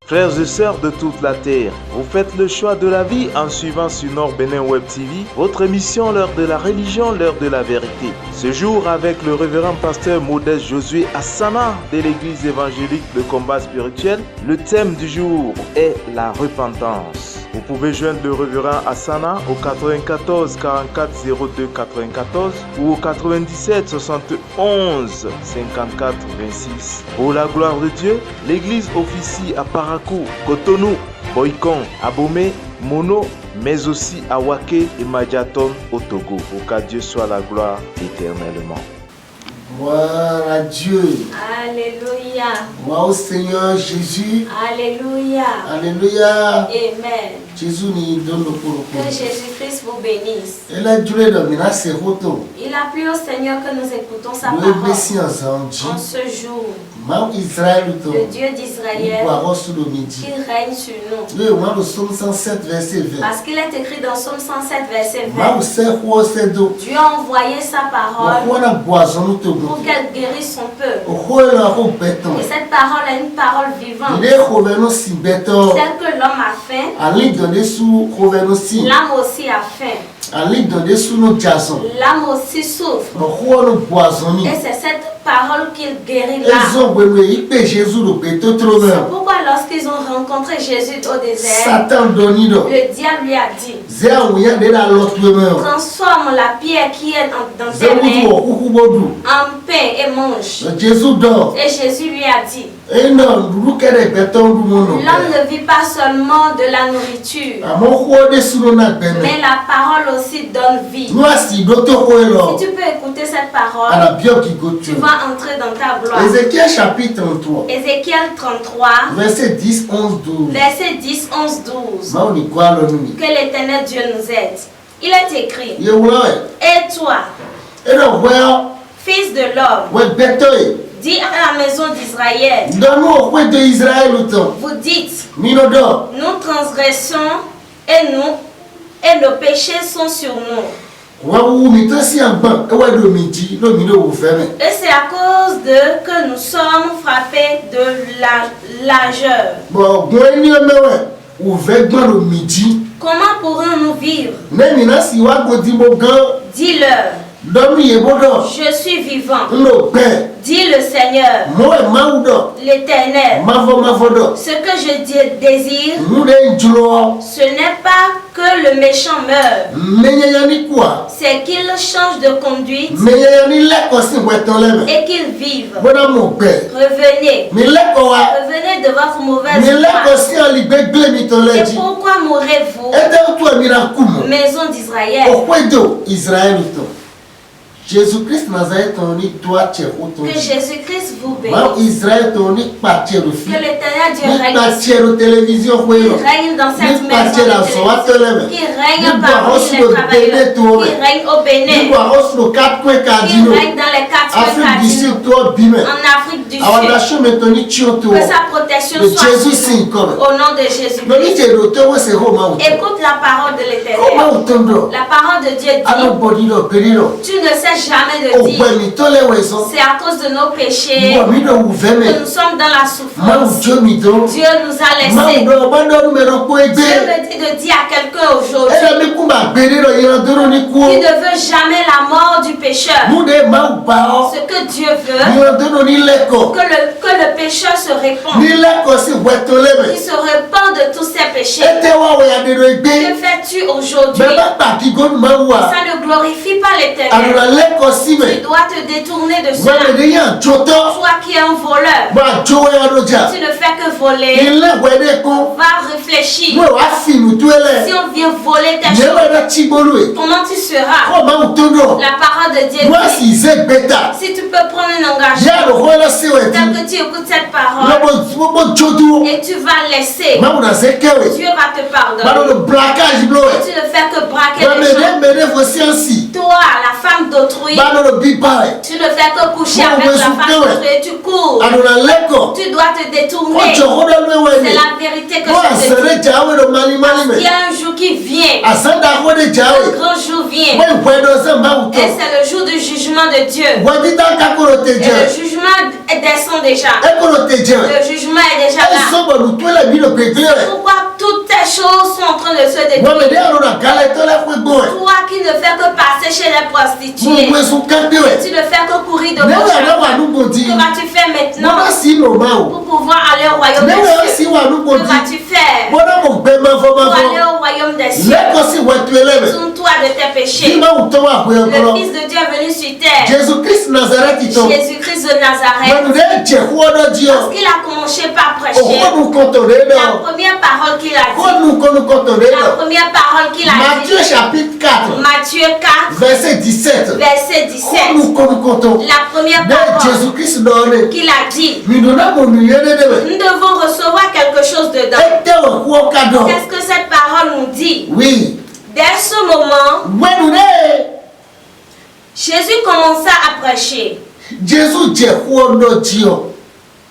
Frères et sœurs de toute la terre, vous faites le choix de la vie en suivant sur Nord Bénin Web TV, votre émission L'heure de la religion, l'heure de la vérité. Ce jour avec le révérend pasteur Modeste Josué Assana de l'église évangélique de combat spirituel, le thème du jour est la repentance. Vous pouvez joindre le révérend Assana au 94 44 02 94 ou au 97 71 54 26. Pour la gloire de Dieu, l'église officie à Parakou, Cotonou, Boycon, Abomey, Mono, mais aussi à Waké et Madiaton au Togo. Pour qu'à Dieu soit la gloire éternellement. Gloire à Dieu. Alléluia. Gloire au Seigneur Jésus. Alléluia. Alléluia. Amen. Jésus nous donne le Que Jésus-Christ vous bénisse. Il a duré de mina se roto. Il a plu au Seigneur que nous écoutons sa Le parole. Messie ensemble. En ce jour, Mau Israël to. le Dieu d'Israël Boiro sous le midi. qui règne sur nous. Le Mau Psaume 107 verset 20. Parce qu'il est écrit dans Psaume 107 verset Mau 20. se ho se do. Dieu a envoyé sa parole Au na boison nous to pour go. qu'elle guérisse son peuple. Au ho la ho beton. Et cette parole est une parole vivante. Il est revenu si beton. Tel que l'homme a faim, Ali donné sous revenu si. l'âme aussi a faim. Ali donné sous nos jason. L'âme aussi souffre. Au ho no boison ni. Et c'est cette parole qu'il guérit Ils l'âme. ont voulu y Jésus le béton trop C'est bien. pourquoi lorsqu'ils ont rencontré Jésus au désert, Satan donné do. le diable lui a dit, Zé ouya de la l'autre main. transforme la pierre qui est dans Zé tes mains ou kuku bodu. en pain et mange. Jésus dort. Et Jésus lui a dit, Et non, nous qu'elle béton du monde. l'homme ne vit pas seulement de la nourriture, À mon roi de sous nos mais la parole aussi donne vie. nous assis d'autres rois Si tu peux écouter cette parole, à la bio qui tu goûte. vas entrer dans ta gloire. Ézéchiel chapitre 33, Ézéchiel 33, verset 10, 11, 12. versets 10, 11, 12. Maoni quoi le numi. Que l'Éternel Dieu nous aide. Il est écrit, Ye ouais. et toi, Et le roi, fils de l'homme, ouais béton. dis à la maison d'Israël, Donne-nous au roi de Israël le temps. vous dites, Minodo. nous transgressons et nos péchés sont sur nous. Waouh, mais toi si un banc, ouais le midi, le midi vous fermez. Et c'est à cause de que nous sommes frappés de l'âgeur. Bon, moi ni me ouais. Ouvert dans le midi. Comment pourrons-nous vivre? Même il a si wa godi mo gan. Dis-leur, Domi ye bodo. je suis vivant. Le père. Dit le Seigneur, Moi maudo. l'Éternel. Mavodo. Ce que je désire, Nous les julo. ce n'est pas que le méchant meure, Menyani quoi? c'est qu'il change de conduite Menyani leko si wetoleme. et qu'il vive. Bona mon père. Revenez, Mais leko wa. revenez de votre mauvaise Mais voie. leko si en libe gle mi Et toleji. pourquoi mourrez-vous, Ete toi mirakumo. maison d'Israël? Okwedo Israël to. Jésus-Christ Nazareth toni toi tu Que Jésus-Christ vous Mau bénisse. Israël toni partir au Que film. l'Éternel Dieu Ni règne, partir au télévision qui kwelo. règne dans cette Ni maison partir de à soa télévision, teleme. qui règne Ni parmi boiros les le travailleurs, Bénin qui règne au Ni Bénin, boiros le quatre coins qui cardinaux. règne dans les quatre Afrique du cardinaux, Sud toi bime. en Afrique du Alors la Sud. chose maintenant tu to. Que sa protection Le soit Jésus sur nous, signe comme. au nom de Jésus. Non ni te roto c'est Roma. Écoute la parole de l'Éternel. Comment utondo? La parole de Dieu Ano dit, body lo perilo. tu ne sais jamais de O dire, bwemi tole weso. c'est à cause de nos péchés Moi mi do que uveme. nous sommes dans la Mau souffrance. Dieu mi do. Dieu nous a Mau laissés. do bando numero ko Dieu egbe. me dit de dire à quelqu'un aujourd'hui Elle mi kumba berilo yandoro ni qui ko. ne veut jamais la mort du pécheur. Mude mau bao. Ce que Dieu veut, Yandoro ni leko. que le pécheur se répand, Ni leko si wetoleme. qu'il se répand de tous ses péchés. Ete wa we adero Que egbe. fais-tu aujourd'hui? Beba pa ki gon mawa. Ça ne glorifie pas l'Éternel. Alora leko si Tu me. dois te détourner de Wa cela. me de yan joto. Toi qui es un voleur, Ba jowe aroja. tu ne fais que voler. Ile wede ko. Va réfléchir. Mo wa finu Si tuele. on vient voler tes Ne choses, wa na chibolwe. comment tu seras? Ko ma utondo. La parole de Dieu Moi dit, si ze beta. si tu peux prendre un engagement, Ya ro hola si tel weti. que tu écoutes cette parole Mo jodo. et tu vas laisser, Ma una zekewe. Dieu va te Ba pardonner. no blacage blowe. Et tu ne fais que braquer Ba les me gens. de me voici ainsi. Toi, la femme d'autrui, Ba no bipae. tu ne fais que coucher Moi, avec moi, la je femme peux, d'autrui et tu cours. Alora leko. Tu dois te Ko détourner. johoda lwe C'est wene. la vérité que Moi je te dis. sere jawe no mali mali Il y me. a un jour qui vient. Asanda ko de Un jawe. grand jour vient. Moi wedo se ma uto. Et c'est le jour du jugement de Dieu. Wadita ka ko te Et le jawe. jugement descend déjà. E ko te jawe. Le jugement est déjà E là. so bo lu to la bi lo pegle. Pourquoi toutes ces choses sont en train de se Moi me de détruire? aro na kala to la ko gbo. Toi qui ne fais que passer chez les prostituées. Mo so kande we. Tu ne fais que courir de Ne gauche wa na à wa droite. nu bodi. Que vas-tu faire Mo maintenant na si no ma o. pour pouvoir aller au royaume Ne des wa si cieux? wa nu Que bodi. vas-tu faire Mo na mo gbe ma fo pour ma aller fo. au royaume des cieux? Le ko si wa tu elebe. Tourne-toi de tes péchés. Si ma uto wa ko Le yo. Fils de Dieu est venu sur terre. Jésus Christ Nazareth ito. Jésus-Christ de Nazareth. Manu de je ko do dio. Parce qu'il a commencé par O prêcher. ko nu kontore La do. première parole qu'il a Ko dit. nu ko nu kontore La do. première parole qu'il a Matthieu dit. chapitre 4 Matthieu 4, verset 17. verset Ko 17. nu ko nu konto. La première De parole Jésus Christ donne. qu'il a dit. Mi dona mo nu yene de we. Nous devons recevoir quelque chose dedans. Ete o ko kado. Qu'est-ce que cette parole nous dit? Oui. Dès ce moment, Wenu de Jésus commença à prêcher Jésus je ko do dio.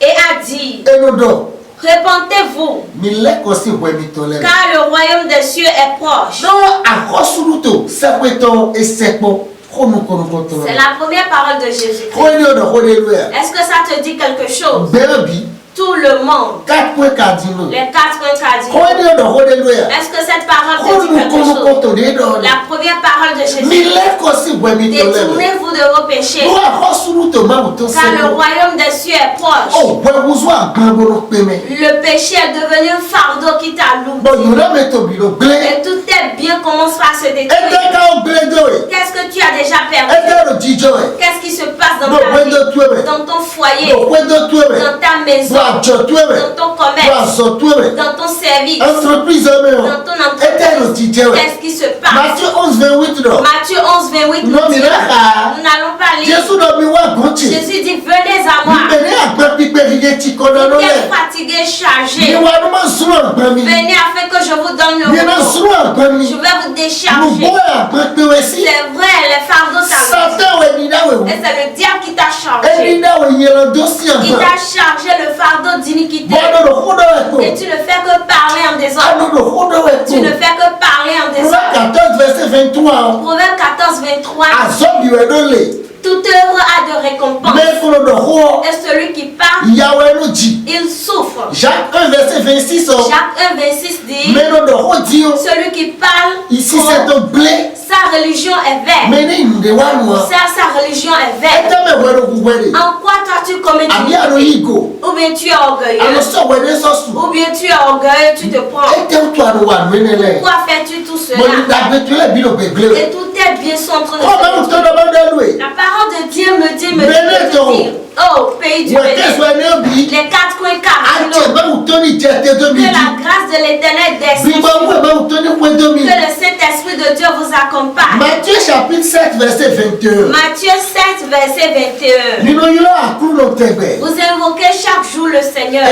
et a dit, Eno do. répentez-vous, Mi le ko si we mi to le. car le royaume des cieux est proche. No akosuluto sekweto esekpo. Ko nu ko nu konto. C'est la première parole de Jésus. Ko ni o do ko de lue. Est-ce que ça te dit quelque chose? Baby Tout le monde, 4 cardinaux. les 4 cardinaux. Ko ni o do ko de lue. Est-ce que cette parole Ko te dit nu quelque ko nu chose? konto de do. La première parole de Mi Jésus. le ko si we mi to le. Détournez-vous de vos péchés, No akosuluto ma uto car le sekpo. royaume des cieux est proche. Oh, we wuzo agbangboro peme. Le péché est devenu un fardeau qui t'alourde. Bon, yona me to bi lo gle. Et tous tes biens commencent par se Ete détruire. ka o gle do e. Qu'est-ce que tu as déjà perdu? Ete ro jijo e. Qu'est-ce qui se passe dans No ta vie? wendo tueme. Dans ton foyer, No wendo tueme. dans ta maison, No ajo tueme. dans ton No commerce, azo tueme. dans ton service, Entreprise ame o. dans ton Ete ro entreprise. jijo e. Qu'est-ce qui se passe? Matthieu 11:28 do. Matthieu 11, 28 nous No dit, mi raka. nous n'allons pas lire. Jésus do mi wa gonchi. Jésus dit, venez à Mi moi. bene agba pipe riye ti kono no Vous le. êtes fatigués, Mi chargés. wa no ma sunu agba mi. Venez afin que je vous donne le Mi na repos. sunu agba mi. Je vais vous No décharger. bo agba pe we si. C'est vrai, les fardeaux t'alourdent. Satan we ni da we. Et c'est le diable qui t'a Eni chargé. da we yelo dosi Il agba. t'a chargé le fardeau d'iniquité. Bono do hodo we Et ko. tu ne fais que parler en désordre. Ano do hodo we Tu ne ko. fais que parler en Proverbe désordre. 14 verset 23. Proverbe 14, 23. Azobi we do le. Toute œuvre a de récompense. Me kono do ho. Et celui qui parle, Yahweh no ji. il souffre. Jacques 1 verset 26. Jacques 1, 26 dit, Me no do ho dio. celui qui parle, Ici c'est un blé. sa religion est vaine. Me ni nde wa no. Sa religion est vaine. Ete me we do ku we de. En quoi t'as-tu commis Abi ano l'iniquité? igo. Ou bien tu es Ano orgueilleux. so we de so su. Ou bien tu es orgueilleux, tu te prends. Ete to ano wa no enele. Pourquoi fais-tu tout Mo ni cela? da be to le bi lo be gle. Et tous tes biens sont en train de Ko ma se mo to détruire. do ba de lue. La parole de Dieu me dit, Bénéto. oh, pays du We Bénin, ke so ne bi. les 4 coins Ache cardinaux, ba mo to ni je te que 2010. la grâce de l'éternel descende Bimba sur we vous, ba mo to ni we que 2000. le Saint-Esprit de Dieu vous accompagne. Matthieu chapitre 7 verset 21. Matthieu 7, verset 21. Nínú yóò àkúrò tẹ̀gbẹ̀. Vous invoquez chaque jour le Seigneur.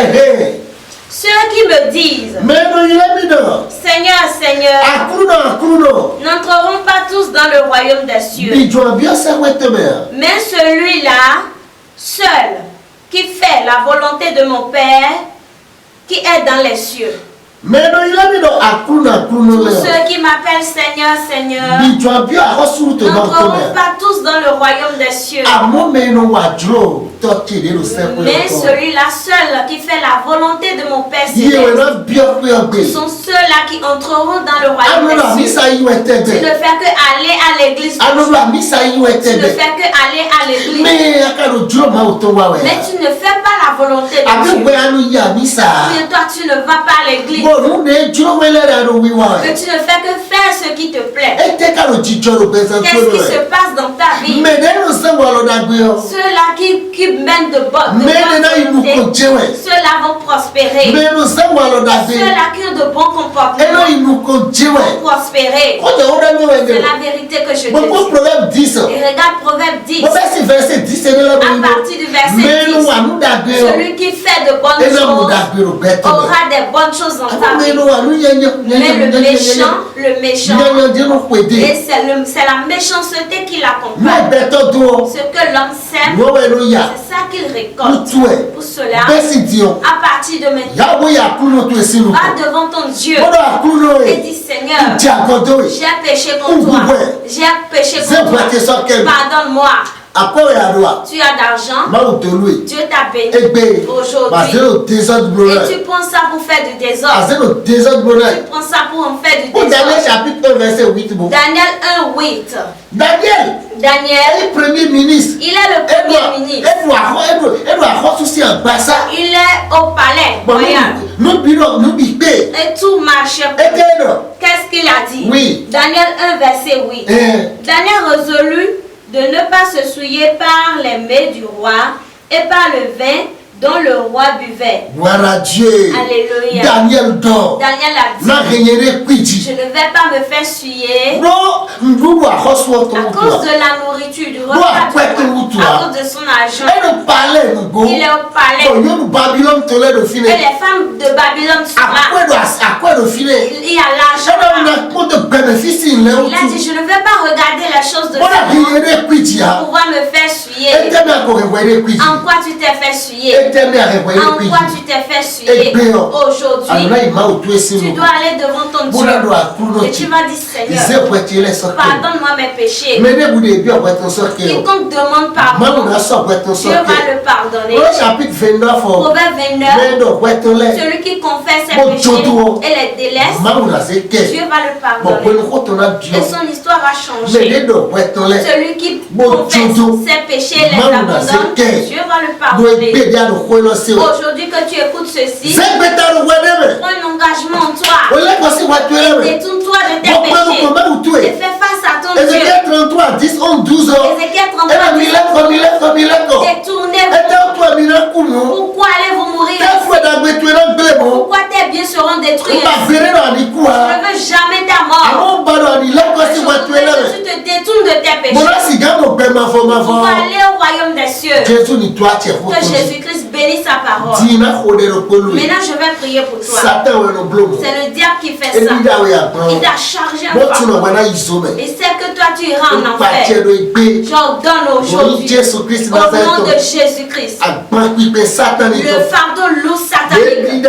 Ceux qui me disent, Mẹ́nu ilé mi dàn. Seigneur, Seigneur, Àkúrò. n'entreront pas tous dans le royaume des cieux. Bìjọ bí ọsẹ wẹ́tẹ̀mẹ̀. Mais celui-là, seul, qui fait la volonté de mon Père, qui est dans les cieux. Mẹ́nu ilé mi dàn àkúrò Tous lẹ̀. ceux qui m'appellent Seigneur, Seigneur, Bìjọ bí àkọsùrù tó náà n'entreront tẹ̀mẹ̀. pas tous dans le royaume des cieux. Àmọ́ mẹ́nu wà dúró tọ́kì nínú sẹ́kù Mais ẹ̀kọ́. celui-là seul qui fait la volonté de mon Père Yíyẹ wẹ̀ céleste, náà bí ọpẹ́ ọgbẹ́. sont ceux-là qui entreront dans le royaume Anúlò des cieux. àmísà yí wẹ̀ Tu ne tẹ̀gbẹ̀. fais que aller à l'église. Anúlò àmísà yí wẹ̀ Tu ne tẹ̀gbẹ̀. fais que aller à l'église. Mẹ́ akárò dúró máa wò tó wá wẹ̀. Mais tu ne fais pas la volonté de Àbí Dieu. wẹ̀ anú yí àmísà. Mais toi, tu ne vas pas à l'église. Bọ̀dún ní dúró wẹ́lẹ́ rẹ̀ ló wíwá Que ẹ̀. tu ne fais que faire ce qui te plaît. Ẹ tẹ́ kárò jíjọ́ ló bẹ́sẹ̀ tó Qu'est-ce qui lọ se ẹ̀. passe dans ta vie? Mẹ́ẹ̀dẹ́nu sẹ́wọ̀n lọ́dàgbé ọ. Ceux-là qui mènent de bonnes Mẹ́ẹ̀dẹ́ náà inú kò volontés, jẹ́wẹ̀. ceux-là vont prospérer. Mẹ́ẹ̀dẹ́nu sẹ́wọ̀n lọ́dàgbé. Ceux-là qui ont de bons Ẹnu comportements inú kò jẹ́wẹ̀. vont prospérer. Kọjá ó dẹ́nu ẹ̀ C'est dẹ̀. la vérité que je te Gbogbo dis. Proverbe 10. Et regarde Proverbe 10, Mo fẹ́ sí verset 10 ẹni à lẹ́bùn inú. partir du verset Mẹ́ẹ̀nu 10. Celui qui fait de bonnes choses aura des bonnes choses dans ta vie. Mais le méchant, et c'est la méchanceté qui l'accompagne. Ce que l'homme sème, c'est ça qu'il récolte. Pour cela, à partir de maintenant, va devant ton Dieu et dis Seigneur, j'ai péché contre toi. J'ai péché contre toi. Pardonne-moi. Tu as d'argent, Dieu t'a béni aujourd'hui. Et tu prends ça pour faire du désordre. Tu prends ça pour en faire du désordre. Daniel chapitre 1 verset 8. Daniel 1:8. Daniel, premier ministre. Il est le premier ministre. Il est au palais royal. Et tout marchait pour lui. Qu'est-ce qu'il a dit? Oui. Daniel 1 verset 8. Daniel résolut de ne pas se souiller par les mets du roi et par le vin dont le roi buvait. Voilà Dieu. Alléluia. Daniel dort. Daniel a dit, je ne vais pas me faire souiller à cause de la nourriture, du repas, à cause de son argent. Il est au palais. Et les femmes de Babylone sont là. Il y a l'argent là. Il a dit, je ne vais pas regarder la chose de ce monde pour pouvoir me faire souiller. En quoi tu t'es fait souiller? En quoi tu t'es fait souiller? Aujourd'hui, tu dois aller devant ton Dieu et tu vas dire Seigneur, pardonne-moi mes péchés. Quiconque demande pardon, Dieu va le pardonner. Proverbe 29, celui qui confesse ses péchés et les délaisse, Dieu va le pardonner. Et son histoire va changer. Celui qui confesse ses péchés et les abandonne, Dieu va le pardonner. Aujourd'hui que tu écoutes ceci, prends un engagement en toi et détourne-toi de tes péchés et fais face à ton Dieu. Ézéchiel 33, 10, 11, 12 ans. Ézéchiel 33, détournez-vous. Pourquoi allez-vous mourir ainsi? Pourquoi tes biens seront détruits ainsi? Je ne veux jamais ta mort. Tu te détournes de tes péchés pour aller au royaume des cieux. Que Jésus-Christ bénisse sa parole. Maintenant, je vais prier pour toi. C'est le diable qui fait ça. Il t'a chargé en fardeau. Et c'est que toi, tu iras en enfer. J'ordonne aujourd'hui, au nom de Jésus-Christ, le fardeau lourd satanique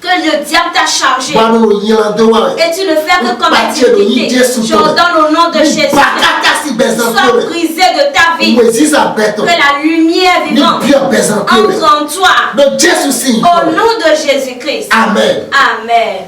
que le diable t'a chargé, et tu ne fais que comme activité, j'ordonne au nom de Jésus-Christ, sois brisé de ta vie, que la lumière vivante entre en toi, au nom de Jésus-Christ. Amen. Amen.